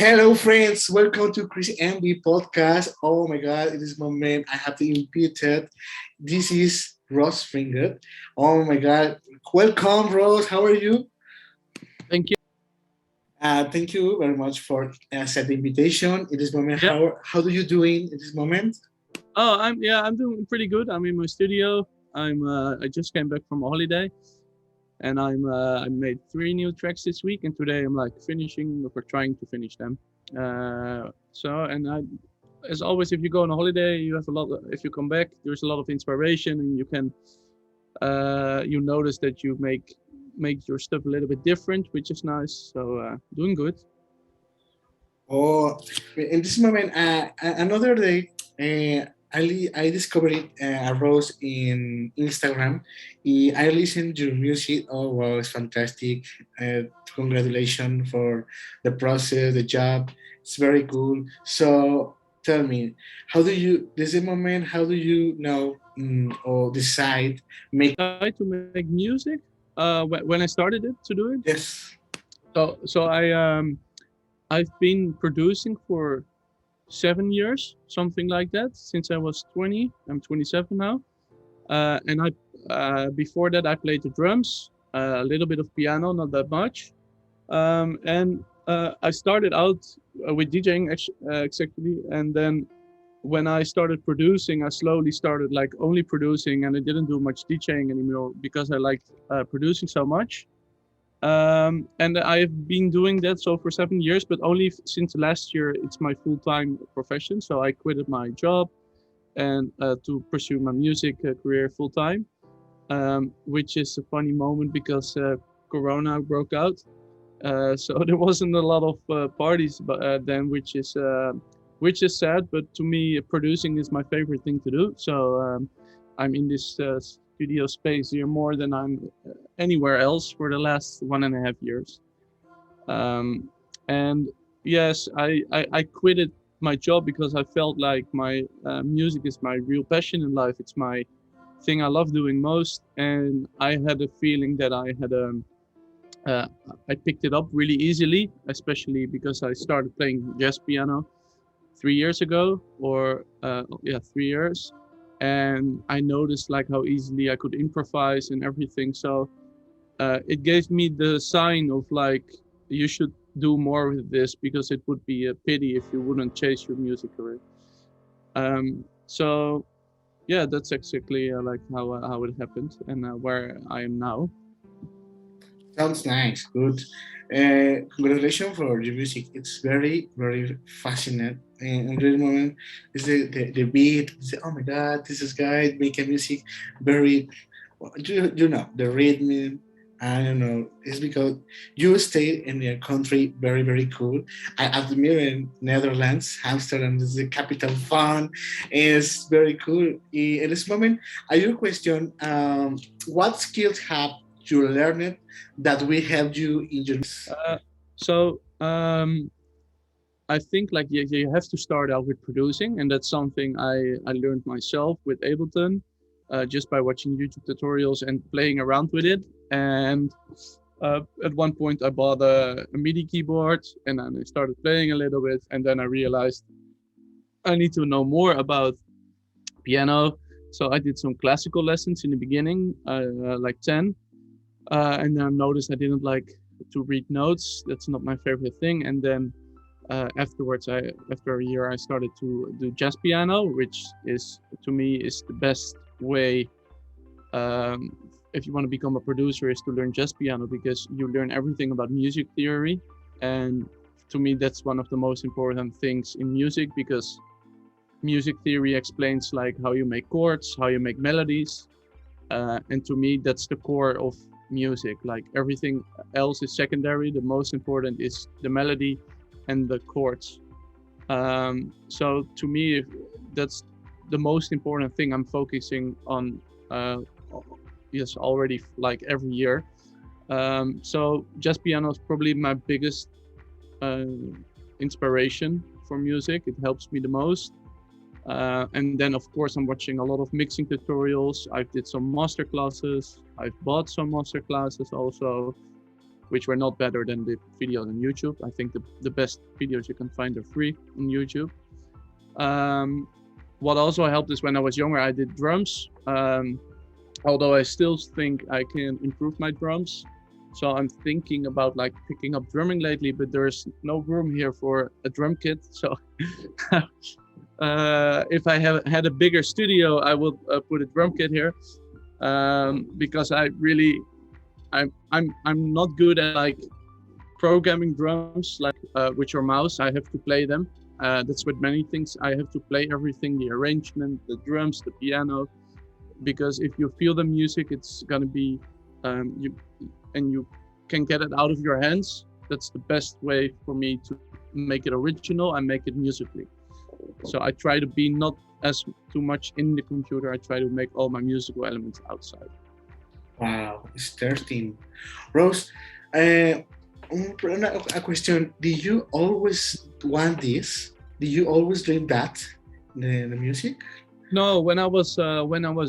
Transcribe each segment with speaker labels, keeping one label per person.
Speaker 1: Hello, friends. Welcome to Chris MB podcast. Oh my God, in this moment, I have to invite it. This is Ross Finger. Oh my God. Welcome, Ross. How are you?
Speaker 2: Thank you.
Speaker 1: Thank you very much for the invitation. In this moment,
Speaker 2: Yeah.
Speaker 1: how do you doing in this moment?
Speaker 2: I'm doing pretty good. I'm in my studio. I just came back from a holiday, and I made 3 new tracks this week, and today I'm like finishing or trying to finish them. As always, if you go on a holiday, you have a lot. If you come back, there's a lot of inspiration, and you notice that you make your stuff a little bit different, which is nice. So doing good.
Speaker 1: Oh, in this moment, another day, I discovered a Rose in Instagram. I listened to your music. Oh, wow, it's fantastic. Congratulations for the process, the job. It's very cool. So tell me, how do you, this is the moment, how do you know or decide, make
Speaker 2: Try to make music. When I started it to do it.
Speaker 1: this?
Speaker 2: So I've been producing for 7 years, something like that, since I was 20. I'm 27 now. And I Before that I played the drums, a little bit of piano, not that much. And I started out with DJing exactly, and then when I started producing, I slowly started like only producing, and I didn't do much DJing anymore because I liked producing so much. And I've been doing that so for 7 years, but only since last year it's my full-time profession. So I quitted my job and to pursue my music career full-time, which is a funny moment because Corona broke out. So there wasn't a lot of parties, but then, which is sad. But to me, producing is my favorite thing to do. So I'm in this studio space here more than I'm anywhere else for the last 1.5 years. Um, and yes, I quitted my job because I felt like my music is my real passion in life. It's my thing I love doing most, and I had a feeling that uh, I picked it up really easily, especially because I started playing jazz piano 3 years ago, or yeah, 3 years, and I noticed like how easily I could improvise and everything. So it gave me the sign of like you should do more with this because it would be a pity if you wouldn't chase your music career. So yeah, that's exactly like how it happened and where I am now.
Speaker 1: Sounds nice, good. Congratulations for your music. It's very, very fascinating. And in this moment, is the beat. Oh my God, this is guy making music very. You know the rhythm. I don't know. It's because you stay in your country very, very cool. I admire in Netherlands. Amsterdam is the capital fun. It's very cool. In this moment, I will question what skills have you learned that will help you in your.
Speaker 2: Uh, so I think like you have to start out with producing, and that's something I learned myself with Ableton, just by watching YouTube tutorials and playing around with it. And at one point, I bought a MIDI keyboard, and then I started playing a little bit, and then I realized I need to know more about piano. So I did some classical lessons in the beginning, like 10, and then I noticed I didn't like to read notes. That's not my favorite thing. And then afterwards, after a year, I started to do jazz piano, which is to me is the best way, um, if you want to become a producer, is to learn jazz piano because you learn everything about music theory. And to me, that's one of the most important things in music because music theory explains like how you make chords, how you make melodies, and to me, that's the core of music. Like everything else is secondary. The most important is the melody and the chords. So to me, that's the most important thing I'm focusing on. Yes, already like every year. So jazz piano is probably my biggest uh, inspiration for music. It helps me the most. And then of course I'm watching a lot of mixing tutorials. I've did some master classes. I've bought some master classes also, which were not better than the videos on YouTube. I think the best videos you can find are free on YouTube. Um, what also helped is when I was younger, I did drums. Although I still think I can improve my drums. So I'm thinking about like picking up drumming lately, but there's no room here for a drum kit. So if I had a bigger studio, I would put a drum kit here, because I'm not good at like programming drums like with your mouse. I have to play them. That's with many things. I have to play everything, the arrangement, the drums, the piano, because if you feel the music, it's gonna be you can get it out of your hands. That's the best way for me to make it original and make it musically. So I try to be not as too much in the computer. I try to make all my musical elements outside.
Speaker 1: Wow, it's 13. Rose, uh, a question. Did you always want this? Did you always dream that? The music?
Speaker 2: No, when I was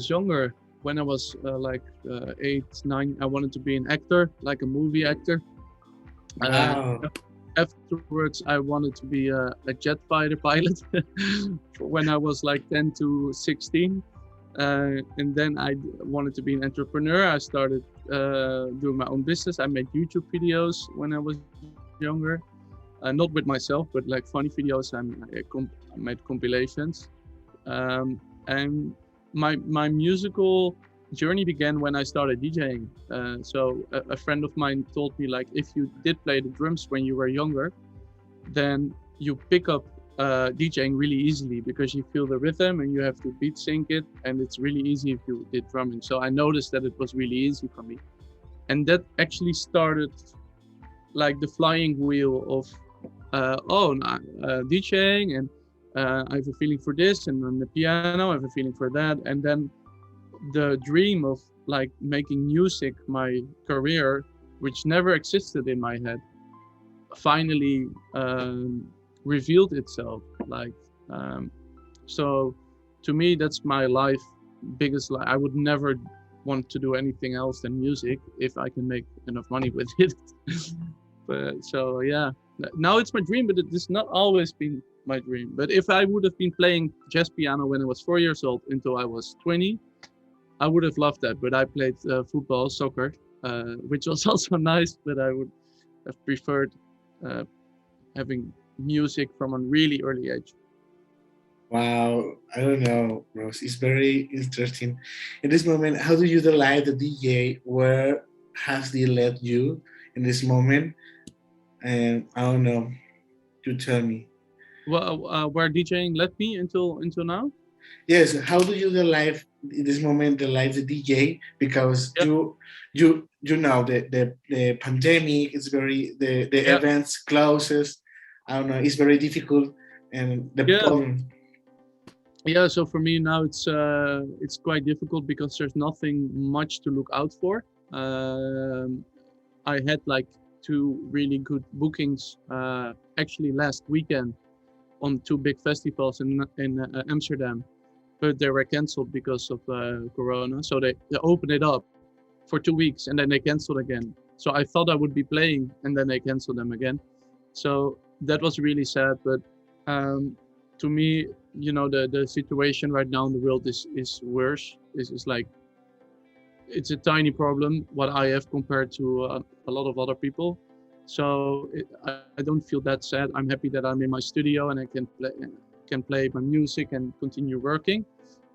Speaker 2: younger, when I was 8, 9, I wanted to be an actor, like a movie actor.
Speaker 1: Wow.
Speaker 2: Afterwards, I wanted to be a jet fighter pilot when I was like 10 to 16. And then I wanted to be an entrepreneur. I started doing my own business. I made YouTube videos when I was younger, not with myself, but like funny videos. I made compilations. And my musical journey began when I started DJing. So a friend of mine told me, like, if you did play the drums when you were younger, then you pick up DJing really easily because you feel the rhythm and you have to beat sync it, and it's really easy if you did drumming. So I noticed that it was really easy for me, and that actually started like the flying wheel of DJing, and I have a feeling for this, and on the piano I have a feeling for that, and then the dream of like making music my career, which never existed in my head, finally revealed itself. Like so to me, that's my life biggest I would never want to do anything else than music if I can make enough money with it. But so yeah, now it's my dream, but it has not always been my dream. But if I would have been playing jazz piano when I was 4 years old until I was 20, I would have loved that. But I played football, soccer, which was also nice, but I would have preferred having music from a really early age.
Speaker 1: Wow, I don't know, Rose. It's very interesting. In this moment, how do you delay the DJ? Where has he led you in this moment? And I don't know. You tell me.
Speaker 2: Well, where DJing led me until now?
Speaker 1: Yes. How do you delay in this moment? Delay the DJ because
Speaker 2: Yeah,
Speaker 1: you know the pandemic is very the
Speaker 2: yeah,
Speaker 1: events closes. I don't know. It's very difficult and the
Speaker 2: yeah,
Speaker 1: problem.
Speaker 2: yeah. So for me now, it's quite difficult because there's nothing much to look out for. I had like 2 really good bookings actually last weekend on 2 big festivals in Amsterdam, but they were canceled because of Corona. So they opened it up for 2 weeks and then they canceled again. So I thought I would be playing and then they canceled them again. So that was really sad. But to me, the situation right now in the world is worse. Is like, it's a tiny problem what I have compared to a lot of other people. So I don't feel that sad. I'm happy that I'm in my studio and I can play my music and continue working.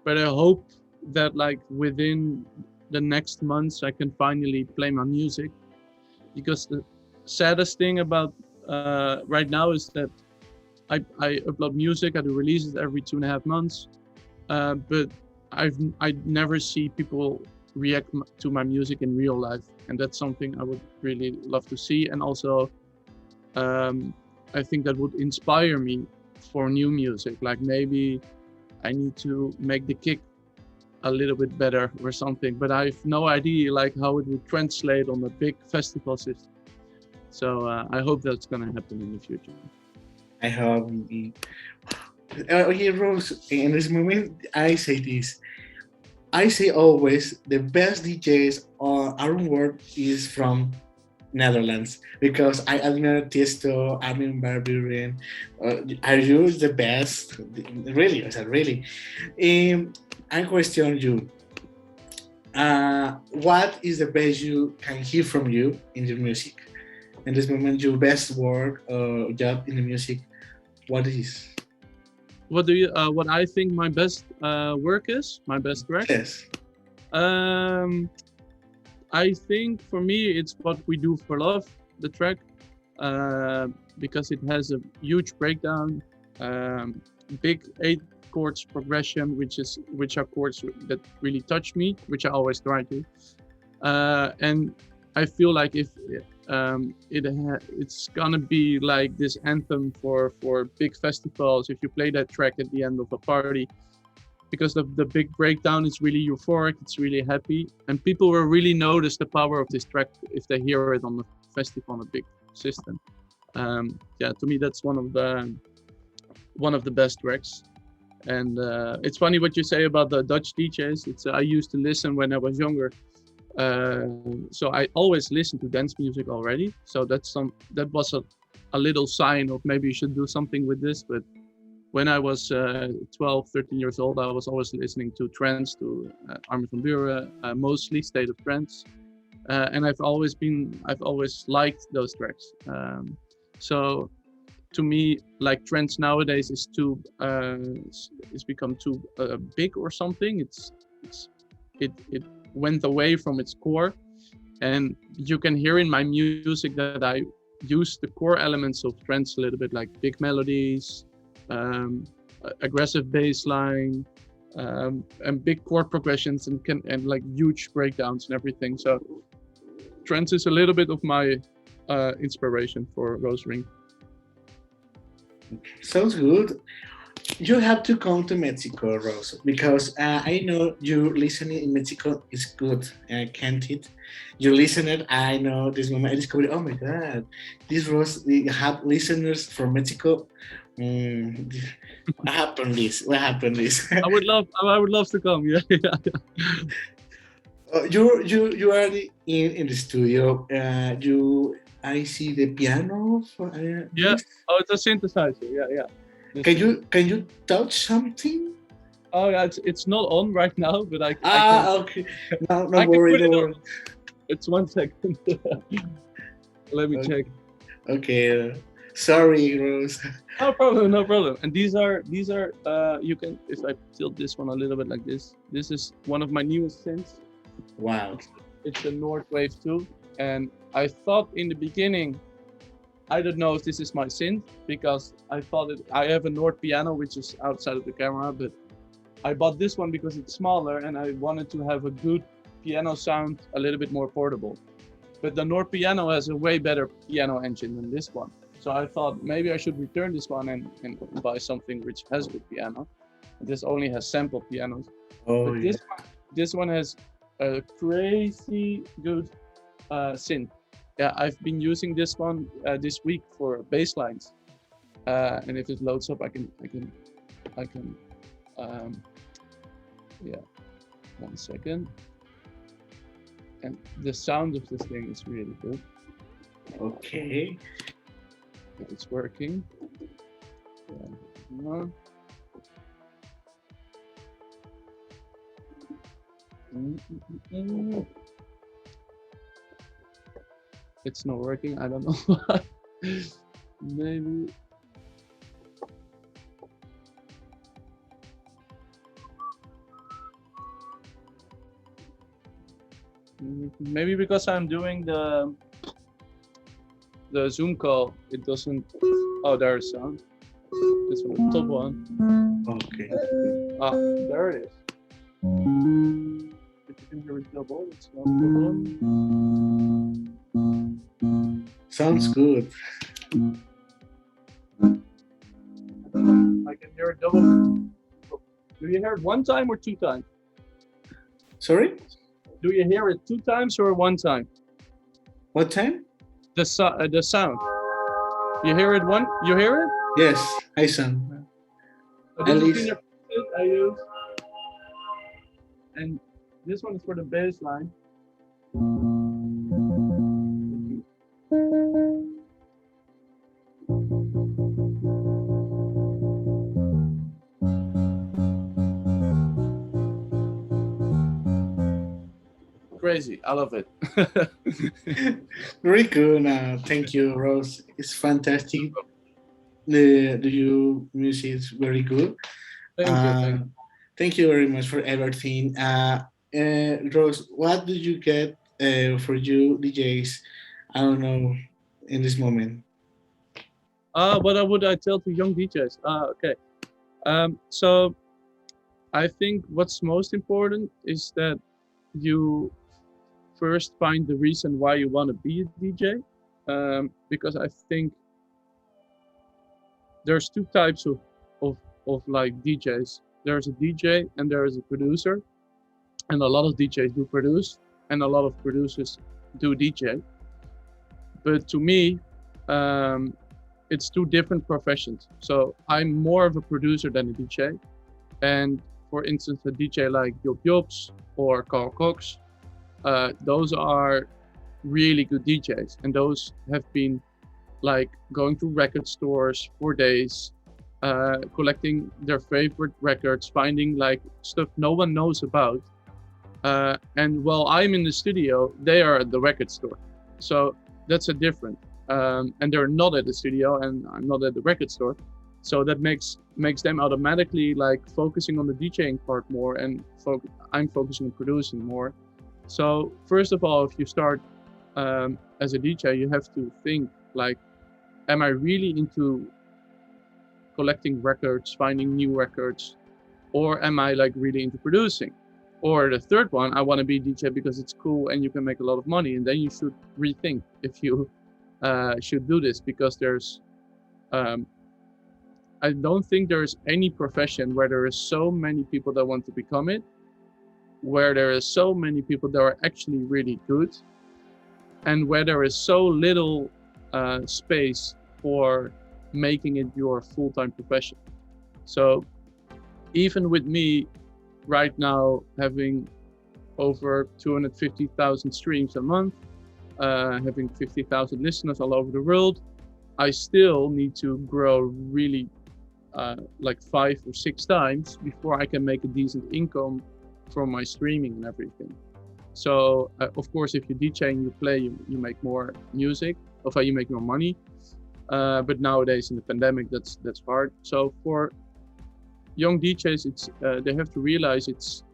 Speaker 2: But I hope that like within the next months I can finally play my music, because the saddest thing about right now is that I upload music. I do releases every 2.5 months, but I never see people react to my music in real life, and that's something I would really love to see. And also I think that would inspire me for new music. Like maybe I need to make the kick a little bit better or something, but I have no idea like how it would translate on a big festival system. So I hope that's gonna happen in the future.
Speaker 1: I hope. Okay, Rose. In this moment, I say this. I say always the best DJs on our world is from Netherlands, because I admire Tiesto, Armin van Buuren. Are you the best? Really, I said really. I question you. What is the best you can hear from you in your music? In this moment, your best work or job in the music, what is?
Speaker 2: What I think my best work is, my best track?
Speaker 1: Yes.
Speaker 2: Um, I think for me it's what we do for love, the track, uh, because it has a huge breakdown, big 8 chords progression, which are chords that really touch me, which I always try to, and I feel like if it's gonna be like this anthem for big festivals. If you play that track at the end of a party, because the big breakdown is really euphoric, it's really happy, and people will really notice the power of this track if they hear it on the festival on a big system. Yeah, to me that's one of the best tracks. And it's funny what you say about the Dutch DJs. It's I used to listen when I was younger, uh, so I always listened to dance music already. So that was a little sign of maybe you should do something with this. But when I was 12, 13 years old, I was always listening to trance, to Armin van Buuren, mostly State of Trance, and I've always liked those tracks. So to me, like trance nowadays is too it's become too big or something. It went away from its core, and you can hear in my music that I use the core elements of trance a little bit, like big melodies, aggressive bass line, and big chord progressions, and like huge breakdowns and everything. So trance is a little bit of my inspiration for Rose Ring.
Speaker 1: Sounds good. You have to come to Mexico, Rose, because I know you listening in Mexico is good. Can't it? You listen it. I know this moment I discovered. Oh my God, this Rose we have listeners from Mexico. Mm, what happened? This? What happened? This?
Speaker 2: I would love to come. Yeah, yeah.
Speaker 1: You are in the studio. You I see the piano for
Speaker 2: Yeah.
Speaker 1: this.
Speaker 2: Oh, it's a synthesizer. Yeah, yeah. This is.
Speaker 1: Can you touch something?
Speaker 2: Oh, yeah. It's not on right now, but I can
Speaker 1: Ah, okay. No, no
Speaker 2: I can
Speaker 1: worry,
Speaker 2: put
Speaker 1: no
Speaker 2: it
Speaker 1: worry.
Speaker 2: on. It's 1 second. Let me
Speaker 1: Okay,
Speaker 2: check.
Speaker 1: okay. Sorry, Rose.
Speaker 2: No problem, no problem. And these are you can, if I tilt this one a little bit like this. This is one of my newest synths.
Speaker 1: Wow.
Speaker 2: It's a North Wave 2, and I thought in the beginning, I don't know if this is my synth, because I thought I have a Nord piano which is outside of the camera, but I bought this one because it's smaller and I wanted to have a good piano sound, a little bit more portable. But the Nord piano has a way better piano engine than this one. So I thought maybe I should return this one and buy something which has good piano. This only has sample pianos.
Speaker 1: Oh
Speaker 2: But
Speaker 1: yeah.
Speaker 2: this one has a crazy good synth. Yeah, I've been using this one this week for bass lines. And if it loads up, I can um, yeah, 1 second. And the sound of this thing is really good.
Speaker 1: Okay.
Speaker 2: It's working. Yeah. No. It's not working. I don't know why. Maybe. Maybe because I'm doing the Zoom call, it doesn't. Oh, there's sound. This one, the top one.
Speaker 1: Okay.
Speaker 2: Ah, there it is. If you can hear it double, it's not a problem.
Speaker 1: Sounds good.
Speaker 2: I can hear it double. Do you hear it 1 time or 2 times?
Speaker 1: Sorry.
Speaker 2: Do you hear it 2 times or 1 time?
Speaker 1: What time?
Speaker 2: The sound. You hear it one? You hear it?
Speaker 1: Yes, I sang.
Speaker 2: So
Speaker 1: At
Speaker 2: this is
Speaker 1: least.
Speaker 2: inner I use, and this one is for the bass line. crazy. I love it.
Speaker 1: Very cool. Thank you, Rose. It's fantastic. The your music is very good.
Speaker 2: Thank you.
Speaker 1: Uh,
Speaker 2: Thank
Speaker 1: Thank you very much for everything. Rose, what did you get for you DJs? I don't know in this moment.
Speaker 2: what would I tell to young DJs? Okay. So I think what's most important is that you first find the reason why you want to be a DJ. Because I think there's two types of like DJs. There's a DJ and there is a producer, and a lot of DJs do produce, and a lot of producers do DJ. But to me, um, it's two different professions. So I'm more of a producer than a DJ. And for instance, a DJ like Job Jobs or Carl Cox, those are really good DJs, and those have been like going to record stores for days, collecting their favorite records, finding like stuff no one knows about. And while I'm in the studio, they are at the record store. So that's a different. And they're not at the studio, and I'm not at the record store. So that makes them automatically like focusing on the DJing part more, and I'm focusing on producing more. So first of all, if you start as a DJ, you have to think like, am I really into collecting records, finding new records, or am I like really into producing? Or the third one, I want to be a DJ because it's cool and you can make a lot of money, and then you should rethink if you should do this, because there's I don't think there's any profession where there is so many people that want to become it, where there is so many people that are actually really good, and where there is so little space for making it your full-time profession. So even with me right now having over 250,000 streams a month, having 50,000 listeners all over the world, I still need to grow really like 5 or 6 times before I can make a decent income from my streaming and everything. So of course, if you DJ and you play, you make more music, or you make more money. But nowadays in the pandemic, that's hard. So for young DJs, it's they have to realize it's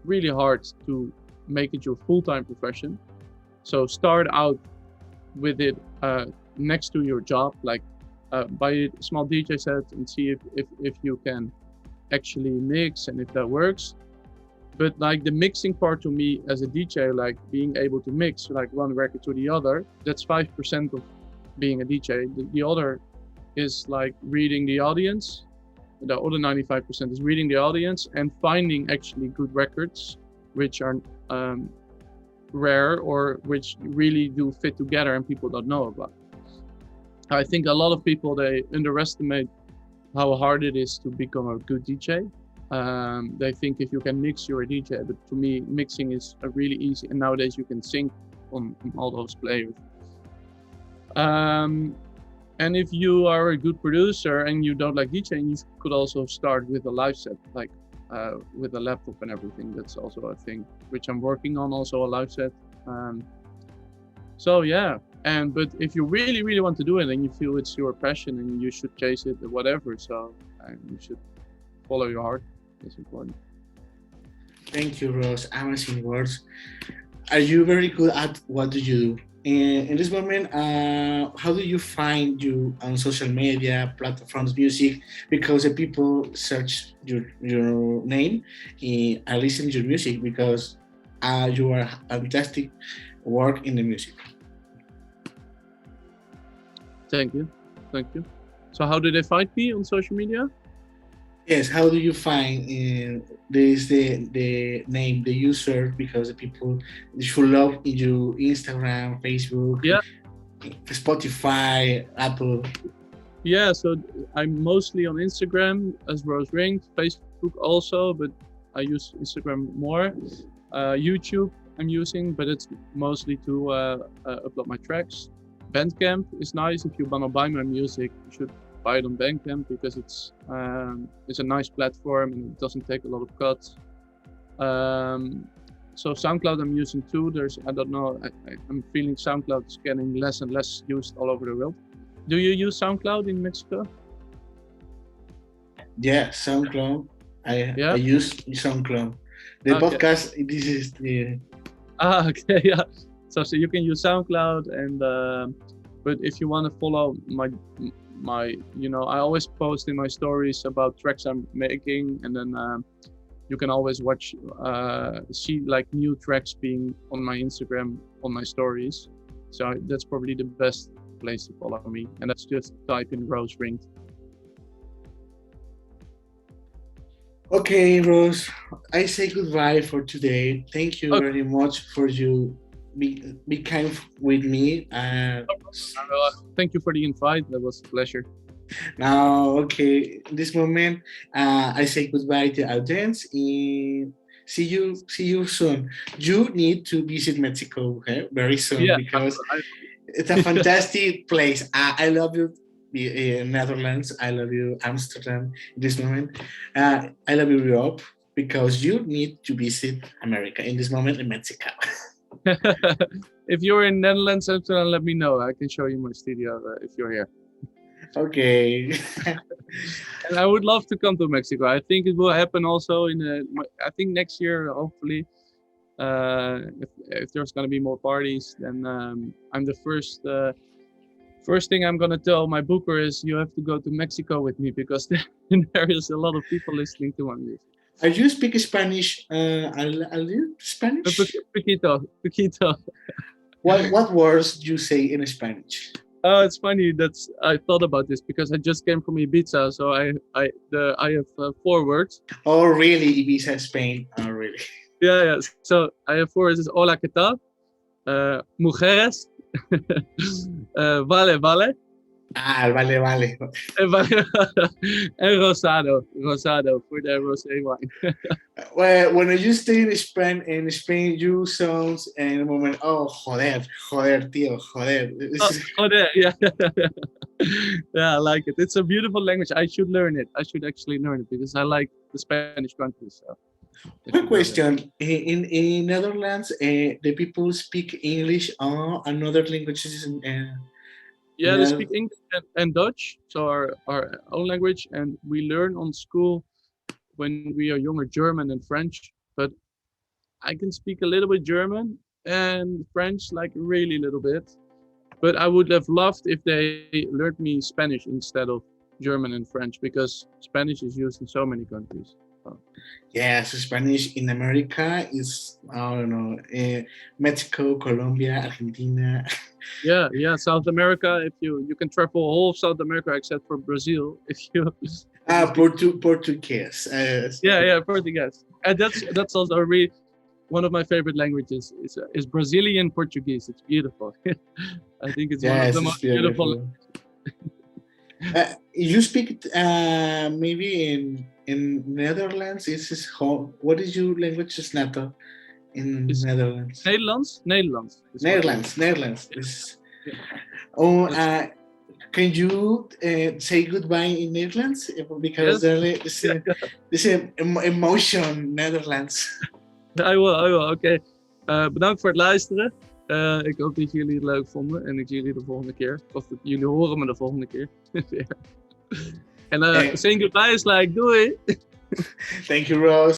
Speaker 2: really hard to make it your full-time profession. So start out with it next to your job, like buy a small DJ set and see if you can actually mix and if that works. But like the mixing part to me as a DJ, like being able to mix like one record to the other, that's 5% of being a DJ. The other is like reading the audience. The other 95% is reading the audience and finding actually good records, which are rare or which really do fit together and people don't know about. I think a lot of people, they underestimate how hard it is to become a good DJ. They think if you can mix, you're a DJ, but to me, mixing is really easy. And nowadays you can sync on all those players. And if you are a good producer and you don't like DJing, you could also start with a live set, like with a laptop and everything. That's also a thing which I'm working on, also a live set. So yeah, but if you really, really want to do it and you feel it's your passion and you should chase it or whatever, so you should follow your heart. That's important.
Speaker 1: Thank you, Rose. Amazing words. Are you very good at what do you do? In this moment, how do you find you on social media platforms, music? Because the people search your name and listen to your music because you are fantastic work in the music.
Speaker 2: Thank you. So how do they find me on social media?
Speaker 1: Yes, how do you find this the name, the user? Because the people should love you Instagram, Facebook,
Speaker 2: Yeah.
Speaker 1: Spotify, Apple.
Speaker 2: Yeah, so I'm mostly on Instagram as Rose Ring, Facebook also, but I use Instagram more. YouTube I'm using, but it's mostly to upload my tracks. Bandcamp is nice. If you want to buy my music, you should buy it on Bandcamp because it's a nice platform and it doesn't take a lot of cuts. So SoundCloud I'm using too. I don't know, I'm feeling SoundCloud is getting less and less used all over the world. Do you use SoundCloud in Mexico?
Speaker 1: Yeah, SoundCloud. I
Speaker 2: Yeah.
Speaker 1: use SoundCloud. The
Speaker 2: Okay.
Speaker 1: podcast. This is the.
Speaker 2: Okay, yeah. So you can use SoundCloud, and but if you want to follow my, I always post in my stories about tracks I'm making, and then you can always see like new tracks being on my Instagram on my stories. So that's probably the best place to follow me, and that's just type in Rose Ring.
Speaker 1: Okay, Rose. I say goodbye for today. Thank you very much for you be kind with me.
Speaker 2: Thank you for the invite. That was a pleasure.
Speaker 1: Now, okay, in this moment, I say goodbye to audience. And see you soon. You need to visit Mexico, okay, very soon, because it's a fantastic place. I love you, Netherlands. I love you, Amsterdam. In this moment, I love you, Europe, because you need to visit America in this moment in Mexico.
Speaker 2: If you're in Netherlands, Amsterdam, let me know. I can show you my studio if you're here.
Speaker 1: Okay.
Speaker 2: And I would love to come to Mexico. I think it will happen also I think next year, hopefully. If there's gonna be more parties, then I'm the first thing I'm gonna tell my booker is you have to go to Mexico with me, because there is a lot of people listening to my music.
Speaker 1: Are you speak Spanish? Are you Spanish?
Speaker 2: Poquito.
Speaker 1: What words do you say in Spanish?
Speaker 2: Oh, it's funny. I thought about this because I just came from Ibiza, so I have 4 words.
Speaker 1: Oh, really? Ibiza, Spain. Oh, really?
Speaker 2: Yeah. So I have 4 words. Hola, ¿qué tal? Mujeres. Vale.
Speaker 1: Vale.
Speaker 2: And rosado for the rosé wine.
Speaker 1: Well, when you stay in Spain, you sound in a moment. Oh, joder, tío, joder.
Speaker 2: Joder, yeah. Yeah, I like it. It's a beautiful language. I should learn it. I should actually learn it because I like the Spanish countries. So.
Speaker 1: One question: in Netherlands, the people speak English or another languages?
Speaker 2: Yeah, they speak English and Dutch, so our own language, and we learn on school when we are younger German and French. But I can speak a little bit German and French, like really little bit. But I would have loved if they learned me Spanish instead of German and French, because Spanish is used in so many countries.
Speaker 1: Yes, Spanish in America is, I don't know, Mexico, Colombia, Argentina.
Speaker 2: Yeah, South America. If you can travel all of South America except for Brazil, if you.
Speaker 1: Portuguese.
Speaker 2: Yeah, Portuguese, and that's also one of my favorite languages is Brazilian Portuguese. It's beautiful. I think it's one of the most beautiful.
Speaker 1: You speak maybe in Netherlands. What is your language? Is nato in Netherlands?
Speaker 2: Netherlands.
Speaker 1: Can you say goodbye in Netherlands? Because there's an emotion Netherlands.
Speaker 2: I will. Oké. Bedankt voor het luisteren. Ik hoop dat jullie het leuk vonden en ik zie jullie de volgende keer. Of jullie horen me de volgende keer. En saying goodbye is like, doei.
Speaker 1: Thank you, Rose.